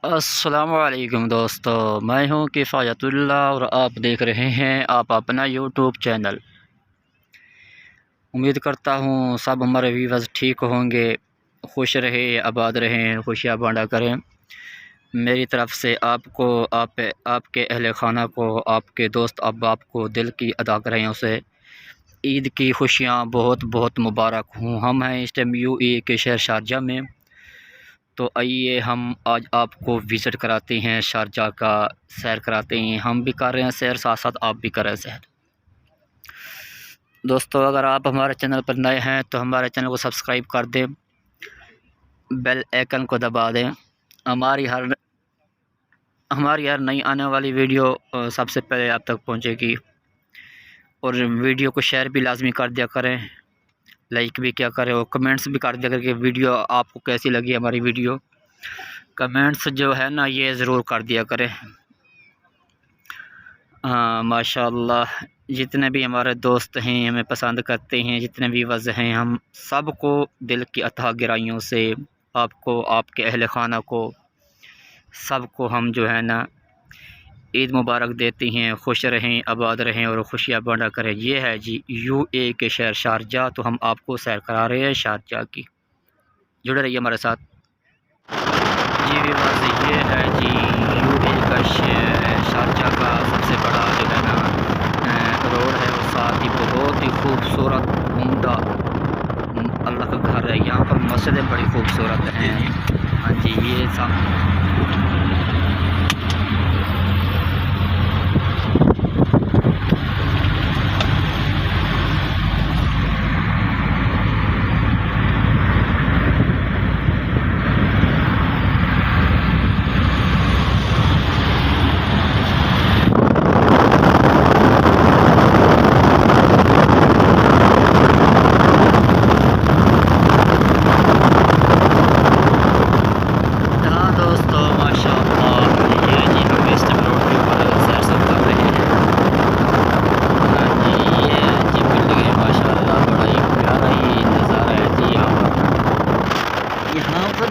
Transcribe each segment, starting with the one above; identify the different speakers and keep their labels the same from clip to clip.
Speaker 1: अस्सलामुअलैकुम दोस्तों, मैं हूं किफ़ायतुल्लाह और आप देख रहे हैं आप अपना यूट्यूब चैनल। उम्मीद करता हूं सब हमारे व्यूअर्स ठीक होंगे, खुश रहें, आबाद रहें, खुशियाँ बाँटा करें। मेरी तरफ़ से आपको, आपके अहल खाना को, आपके दोस्त अहबाब को दिल की अदा करें से ईद की खुशियाँ बहुत बहुत मुबारक हों। हम हैं इस टाइम यूएई के शहर शारजाह में, तो आइए हम आज आपको विज़िट कराते हैं, शारजाह का सैर कराते हैं। हम भी कर रहे हैं सैर, साथ साथ आप भी कर रहे हैं सैर। दोस्तों, अगर आप हमारे चैनल पर नए हैं तो हमारे चैनल को सब्सक्राइब कर दें, बेल आइकन को दबा दें। हमारी हर नई आने वाली वीडियो सबसे पहले आप तक पहुंचेगी। और वीडियो को शेयर भी लाजमी कर दिया करें, लाइक भी क्या करें और कमेंट्स भी कर दिया करें कि वीडियो आपको कैसी लगी हमारी वीडियो। कमेंट्स जो है ना, ये ज़रूर कर दिया करें। हाँ, माशाअल्लाह, जितने भी हमारे दोस्त हैं, हमें पसंद करते हैं, जितने भी व्यूअर्स हैं, हम सबको दिल की अथाह गहराइयों से, आपको, आपके अहल खाना को, सबको हम जो है ना ईद मुबारक देते हैं। खुश रहें, आबाद रहें और खुशियाँ बाँटा करें। ये है जी यूएई के शहर शारजाह, तो हम आपको सैर करा रहे हैं शारजाह की। जुड़े रहिए हमारे साथ। जी व्यूअर्स, ये है जी यूएई का शहर शारजाह का सबसे बड़ा जो है ना रोड है, और साथ ही बहुत ही खूबसूरत उम्दा अल्लाह का घर है। यहाँ पर मस्जिदें बड़ी खूबसूरत हैं। हाँ जी, ये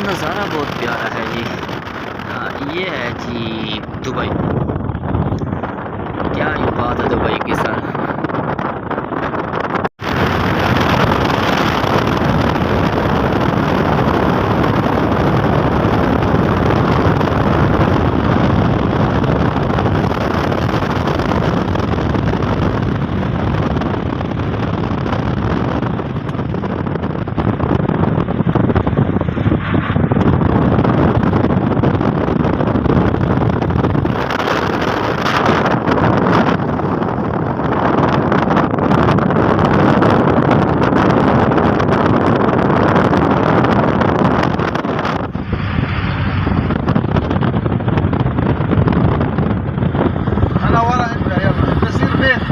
Speaker 1: नज़ारा बहुत प्यारा है जी। हाँ, ये है जी दुबई। क्या ही बात है दुबई की सर।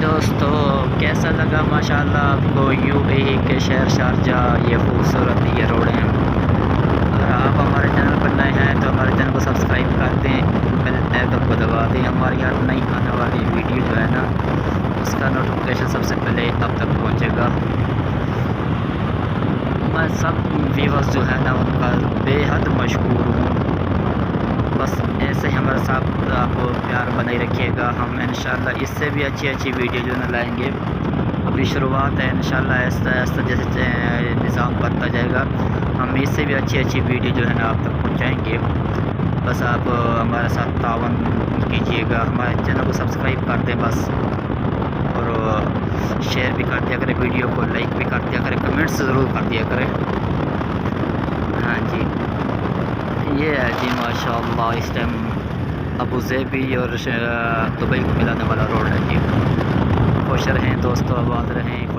Speaker 1: दोस्तों, कैसा लगा माशाल्लाह आपको यूएई के शहर शारजाह ये खूबसूरत ये रोडें। अगर आप हमारे चैनल पर नए हैं तो हमारे चैनल को सब्सक्राइब कर दें, बेल आइकन को दबा दें। हमारी हर नई आने वाली वीडियो जो है ना उसका नोटिफिकेशन सबसे पहले अब तक पहुंचेगा। मैं सब व्यूअर्स जो है ना उनका बेहद मशहूर हूँ। बस ऐसे ही हमारे साथ आप प्यार बनाए रखिएगा। हम इंशाल्लाह इससे भी अच्छी वीडियो जो है लाएंगे। अभी शुरुआत है, इंशाल्लाह आहिस्ता आहिस्ता जैसे निज़ाम बनता जाएगा हम इससे भी अच्छी वीडियो जो है ना आप तक पहुँचाएँगे। बस आप हमारे साथ तावन कीजिएगा, हमारे चैनल को सब्सक्राइब कर दें बस, और शेयर भी कर दिया करें, वीडियो को लाइक भी कर दिया करें, कमेंट्स ज़रूर कर दिया करें। हाँ जी, ये है जी माशाअल्लाह इस टाइम अबू ज़ेबी और दुबई को मिलाने वाला रोड है जी। खुश रहें दोस्तों, आबाद रहें।